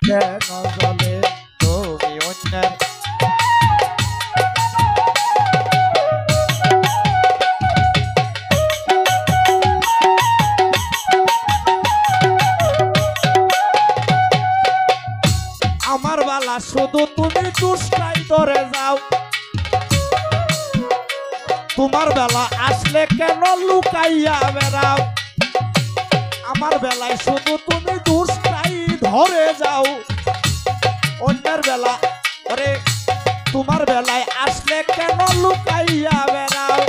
কেন জ্বলে তুমি অন্যের আমার বালা শুধু তুমি দুষ্টাই ধরে যাও তোমার বেলা আসলে কেন লুকাইয়া বেড়াও আমার বেলায় শুধু তুমি দুষ্টাই ধরে যাও অন্যের বেলা আরে তোমার বেলায় আসলে কেন লুকাইয়া বেড়াও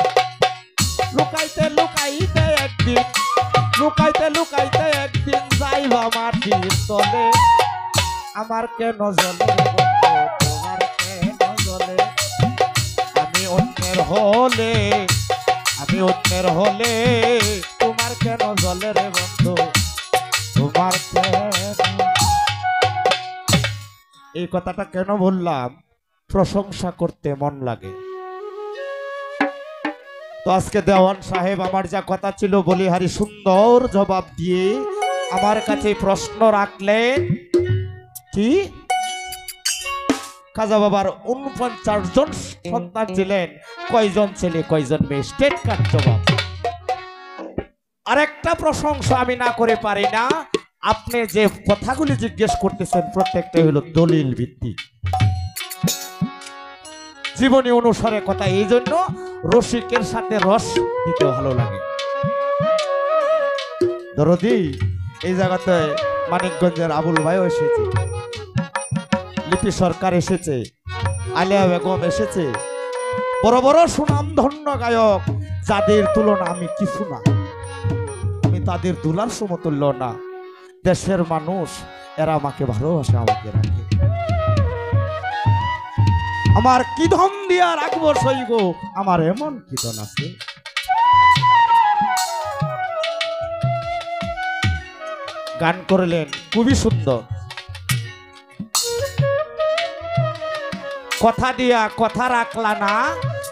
লুকাইতে লুকাইতে একদিন যাইবা মাটির তলে আমার কেন জ্বলে তোমার কেন জ্বলে আমি অন্যের হলে তোমার কেন জ্বলে রে বন্ধু তোমার কেন এই কথাটা কেন বললাম প্রশংসা করতে মন লাগে তো আজকে দেওয়ান সাহেব আমার যা কথা ছিল বলিহারি সুন্দর জবাব দিয়ে আমার কাছে প্রশ্ন রাখলেন কি খাজা বাবার 49 জন সন্তান ছিলেন কয়জন ছেলে কয়জন মেয়ে স্টেট কাট জবাব আরেকটা প্রশংসা আমি না করে পারি না আপনি যে কথাগুলি জিজ্ঞেস করতেছেন প্রত্যেকটাই হলো দলিল ভিত্তিক জীবনী অনুসারে কথা এই জন্য রসিকের সাথে রস দিতে ভালো লাগে দরদি এই জায়গাতে মানিকগঞ্জের আবুল ভাইও এসেছে লিপি সরকার এসেছে আলিয়া বেগম এসেছে বড় বড় সুনামধন্য গায়ক যাদের তুলনা আমি কিছু না আমি তাদের দুলার সমতুল্য না দেশের মানুষ এরা আমাকে ভালোবাসে আমাকে রাখে আমার কি ধন দিয়া রাখবো সইব আমার এমন কি ধন আছে গান করলেন খুবই সুন্দর কথা দিয়া কথা রাখলা না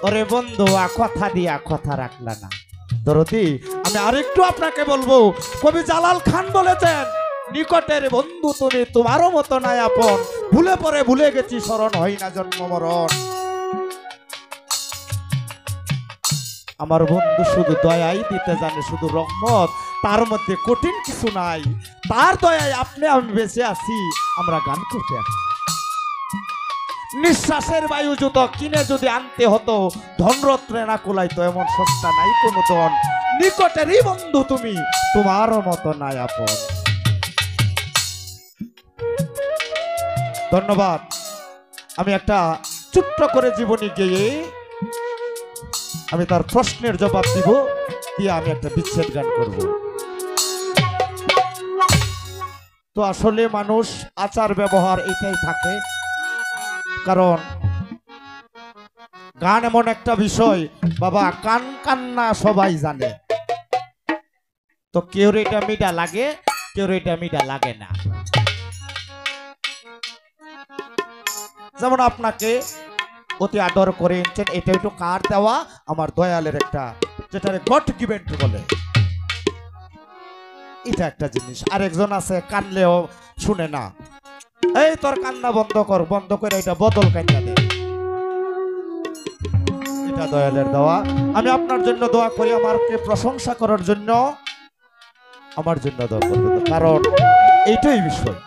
ওরে বন্ধুয়া কথা দিয়া কথা রাখলা না দরদি আমি আরেকটু আপনাকে বলবো কবি জালাল খান বলেছেন নিকটের বন্ধু তুমি তোমারও মতো নাই আপন ভুলে পরে ভুলে গেছি স্মরণ হয় না জন্ম মরণ আমার বন্ধু শুধু দয়াই দিতে জানে শুধু রহমত তার মধ্যে কঠিন কিছু নাই তার দয়ায় আপনি আমি বেঁচে আছি আমরা গান করতে আসি নিঃশ্বাসের বায়ু যত কিনে যদি আনতে হতো ধনরত্নে না কুলাইতো এমন সস্তা নাই কোনো ধন নিকটেরই বন্ধু তুমি তোমারও মতো নাই আপন ধন্যবাদ আমি একটা ছোট্ট করে জীবনী গেয়ে আমি তার প্রশ্নের জবাব দিব দিয়ে আমি একটা বিচ্ছেদ গান করব তো আসলে মানুষ আচার ব্যবহার এটাই থাকে কারণ গান এমন একটা বিষয় বাবা কান কান্না সবাই জানে তো কেউ এটা মিঠা লাগে কেউ এটা মিঠা লাগে না যেমন আপনাকে অতি আদর করে এনেছেন এটা একটু কার দেওয়া আমার দয়ালের একটা যেটা গড গিভেন বলে এটা একটা জিনিস আরেকজন আছে কানলেও শুনে না এই তোর কান্না বন্ধ করে এটা বদল কান্না দে এটা দয়ালের দেওয়া আমি আপনার জন্য দোয়া করি আমাকে প্রশংসা করার জন্য আমার জন্য দোয়া করবেন কারণ এইটাই বিষয়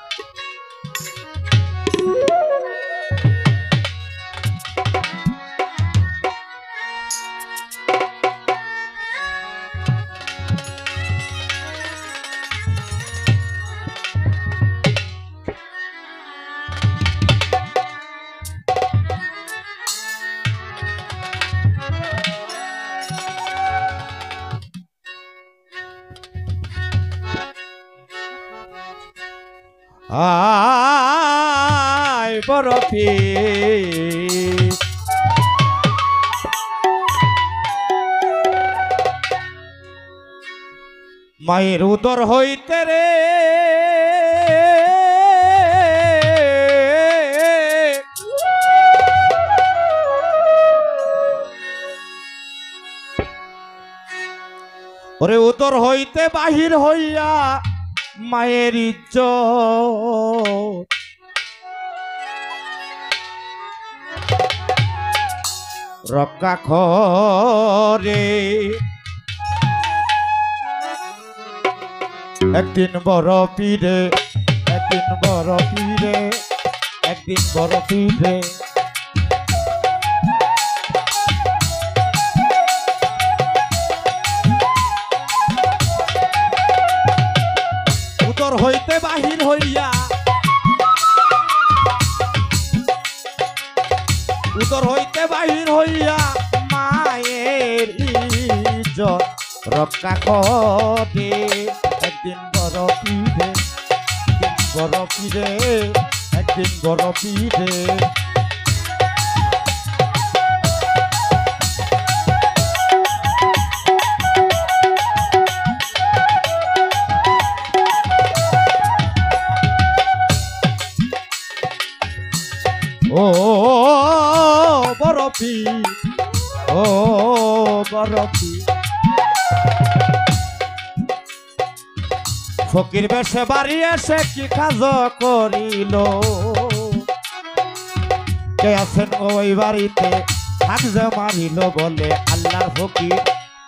আয় বরফি মায়ের উদর হইতে রে ওরে উদর হইতে বাহির হইয়া মায়ের ইজ্জত রক্ষা করে। একদিন বড় পীরে, একদিন বড় পীরে, একদিন বড় পীরে উদর হইতে বাহির হইয়া, উদর হইতে বাহির হইয়া মায়ের ইজ্জত রক্ষা করে। একদিন বড় পীরে, একদিন বড় পীরে, একদিন বড় পীরে ও বড় পীর, ও বড় পীর ফকির বেশে বাড়ি এসে কি কাজ করিল। কে আছেন ওই বাড়িতে হাগজে মারিল বলে আল্লাহর ফকির।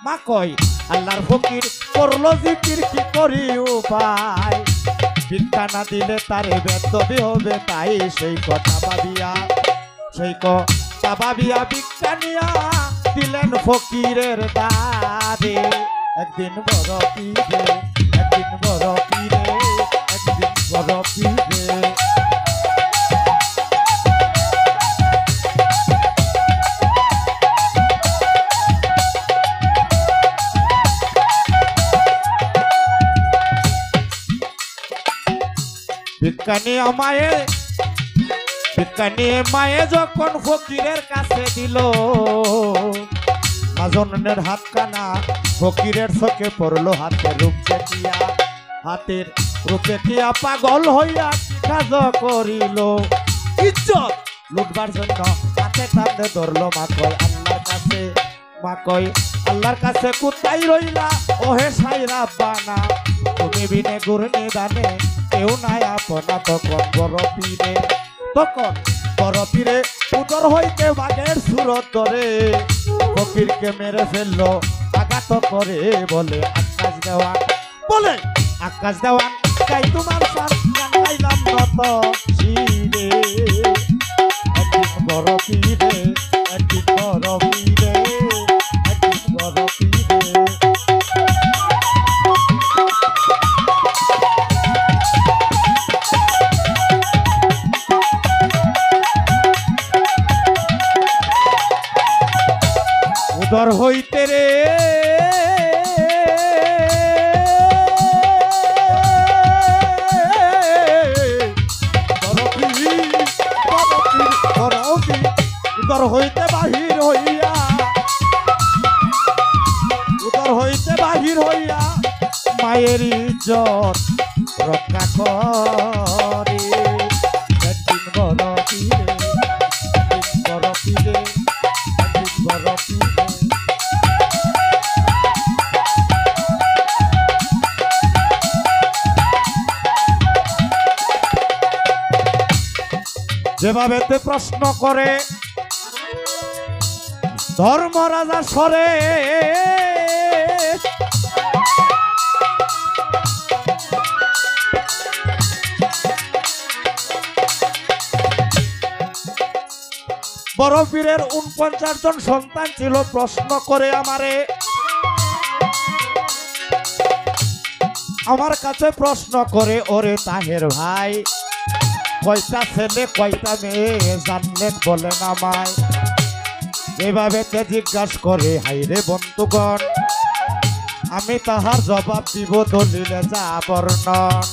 মা কয় আল্লাহর ফকির করলো জিকির কি করি উপায়, ভিক্ষা না দিলে তারে বেদবি হবে তাই সেই কথা ভাবিয়া, সেই কথা ভাবিয়া ভিক্ষা নিয়া দিলেন ফকিরের দ্বারে। একদিন বড় পীরে, একদিন বড় পীরে, একদিন বড় পীরে ভিক্ষা নিয়ে মায়ে, ভিক্ষা নিয়ে মায়ে যখন ফকিরের কাছে দিল, মাজনের হাত কানা ফকিরের চোখে পড়লো হাতে রূপ দেখিয়া, হাতের রূপ দেখিয়া পাগল হইয়া কি কাজ করিল। ইজ্জত লুটবার জন্য হাতে টানতে ধরলো। মা কয় আল্লাহর কাছে, মা কয় আল্লাহর কাছে কোথায় রইলা ওহে সাইরা বানা, তুমি বিনে গুরনি দানে কেউ নাই আপনা। তখন বড় পীরে, তখন বড় পীরে উদর হইতে বাঘের সুরত ধরে ফকিরকে মেরে ফেললো আঘাত করে। বলে আকাশ দেওয়ান, বলে আকাশ দেওয়ান তাই তোমার সাথ গাইলাম নত শিরে। একদিন বড় পীরে, একদিন বড় পীরে, একদিন বড় পীরে উদর হইতে রে উদর হইতে বাহির হইয়া, উদর হইতে বাহির হইয়া মায়ের ইজ্জত রক্ষা করে। একদিন বড় পীরে, একদিন বড় পীরে, একদিন বড় পীরে যেভাবে প্রশ্ন করে ধর্মরাজা সরে, বড় পীরের ৪৯ জন সন্তান ছিল। প্রশ্ন করে আমারে, আমার কাছে প্রশ্ন করে ওরে তাহের ভাই কয়টা ছেলে কয়টা মেয়ে জানলেন বলেন আমায়। এভাবে জিজ্ঞাসা করে হাইরে বন্ধুগণ, আমি তাহার জবাব দিব দলিলে যা বর্ণন।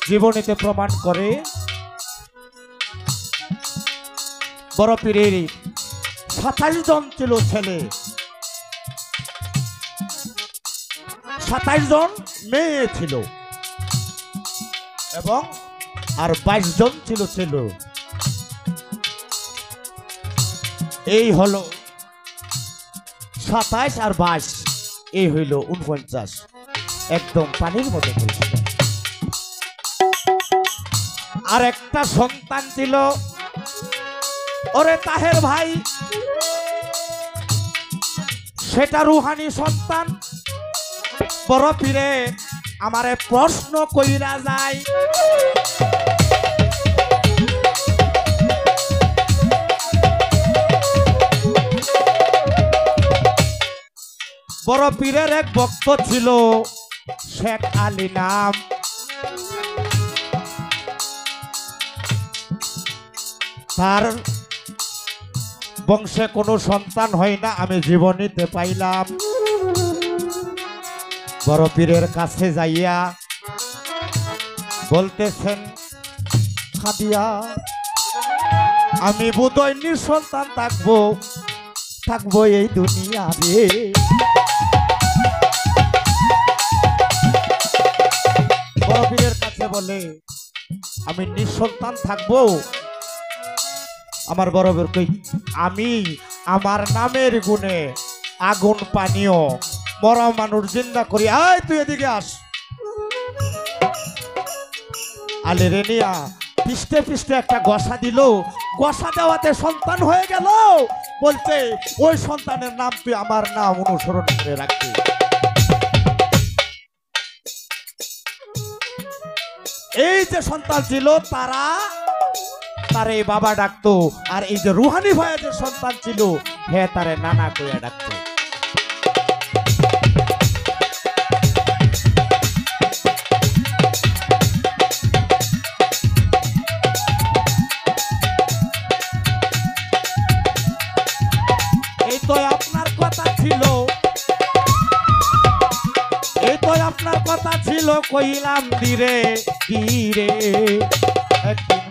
জীবনীতে প্রমাণ করে বড় পীরের ২৭ জন ছিল ছেলে, ২৭ জন মেয়ে ছিল এবং আর ২২ জন ছিল ছেলে। এই হলো ২৭ আর ২২, এই হইল ৪৯। একদম পানির মতো পরিষ্কার। আর একটা সন্তান ছিল, ওরে তাহের ভাই, সেটা রুহানি সন্তান। বড় পীরে আমারে প্রশ্ন কইরা যায়, বড় পীরের এক ভক্ত ছিল শেখ আলী নাম। তার বংশে কোনো সন্তান হয় না, আমি জীবনীতে পাইলাম। বড় পীরের কাছে যাইয়া বলতেছেন, খাদিয়া আমি বোধহয় নিঃসন্তান থাকবো এই দুনিয়া রে। বড় পীরের কাছে বলে আমি নিঃসন্তান থাকবো। আমার বড় পীর কই, আমি আমার নামের গুণে আগুন পানীয় মরা মানুষ জিন্দা করি। আয় তুই এদিকে আস। আলে রেনিয়া পিষ্টে পিষ্টে একটা গসা দিল, গসা দেওয়াতে সন্তান হয়ে গেল। বলছে ওই সন্তানের নাম তুই আমার নাম অনুসরণ করে রাখবি। এই যে সন্তান ছিল তারে বাবা ডাকতো, আর এই যে রুহানি ভাইয়ের যে সন্তান ছিল হে তারে নানা কইয়া ডাকতো। এই তো আপনার কথা ছিল, কইলাম ধীরে ধীরে একদিন